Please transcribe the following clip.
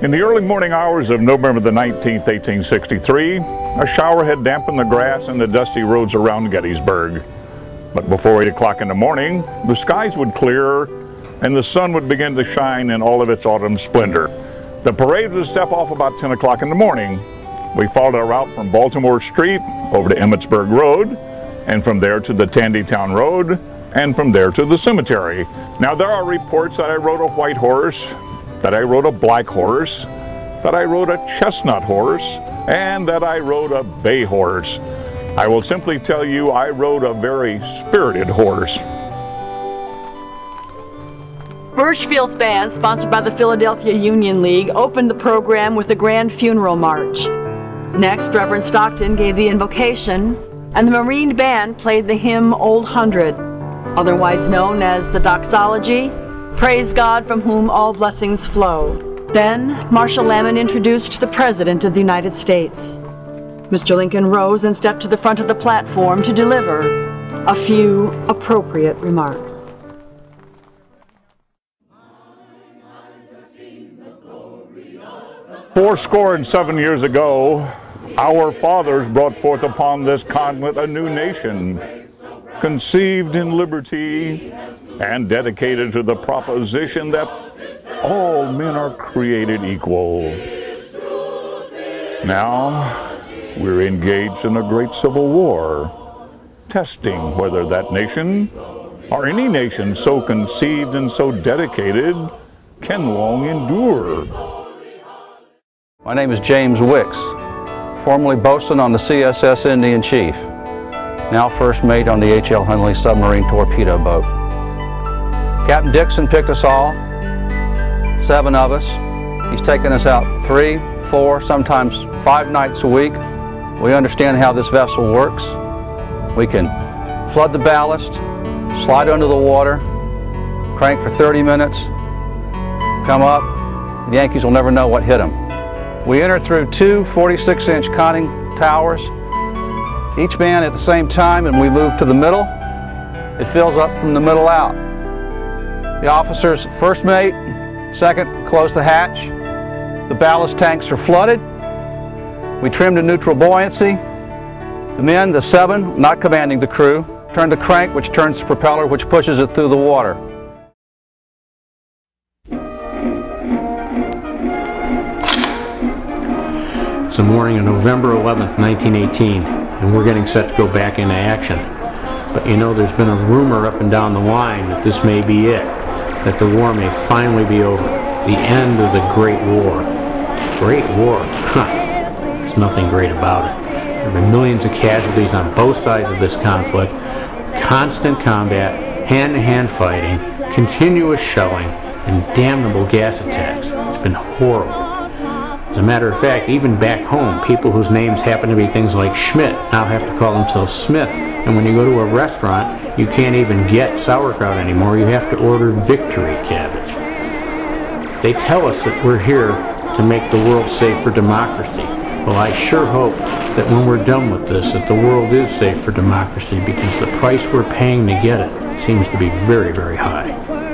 In the early morning hours of November the 19th, 1863, a shower had dampened the grass and the dusty roads around Gettysburg. But before 8 o'clock in the morning, the skies would clear and the sun would begin to shine in all of its autumn splendor. The parade would step off about 10 o'clock in the morning. We followed our route from Baltimore Street over to Emmitsburg Road, and from there to the Tandytown Road, and from there to the cemetery. Now there are reports that I rode a white horse, that I rode a black horse, that I rode a chestnut horse, and that I rode a bay horse. I will simply tell you I rode a very spirited horse. Birchfield's band, sponsored by the Philadelphia Union League, opened the program with a grand funeral march. Next, Reverend Stockton gave the invocation, and the Marine Band played the hymn Old Hundred, otherwise known as the doxology, Praise God from whom all blessings flow. Then, Marshal Lamon introduced the President of the United States. Mr. Lincoln rose and stepped to the front of the platform to deliver a few appropriate remarks. Fourscore and 7 years ago, our fathers brought forth upon this continent a new nation, conceived in liberty and dedicated to the proposition that all men are created equal. Now, we're engaged in a great civil war, testing whether that nation, or any nation so conceived and so dedicated, can long endure. My name is James Wicks, formerly boatswain on the CSS Indian Chief, now first mate on the H.L. Hundley submarine torpedo boat. Captain Dixon picked us all, 7 of us. He's taken us out 3, 4, sometimes 5 nights a week. We understand how this vessel works. We can flood the ballast, slide under the water, crank for 30 minutes, come up. The Yankees will never know what hit them. We enter through 2 46-inch conning towers, each man at the same time, and we move to the middle. It fills up from the middle out. The officers, first mate, second, close the hatch. The ballast tanks are flooded. We trim to neutral buoyancy. The men, the 7, not commanding the crew, turn the crank, which turns the propeller, which pushes it through the water. It's the morning of November 11th, 1918, and we're getting set to go back into action. But you know, there's been a rumor up and down the line that this may be it, that the war may finally be over, the end of the Great War. Great War? Huh. There's nothing great about it. There have been millions of casualties on both sides of this conflict, constant combat, hand-to-hand fighting, continuous shelling, and damnable gas attacks. It's been horrible. As a matter of fact, even back home, people whose names happen to be things like Schmidt now have to call themselves Smith. And when you go to a restaurant, you can't even get sauerkraut anymore. You have to order victory cabbage. They tell us that we're here to make the world safe for democracy. Well, I sure hope that when we're done with this, that the world is safe for democracy, because the price we're paying to get it seems to be very, very high.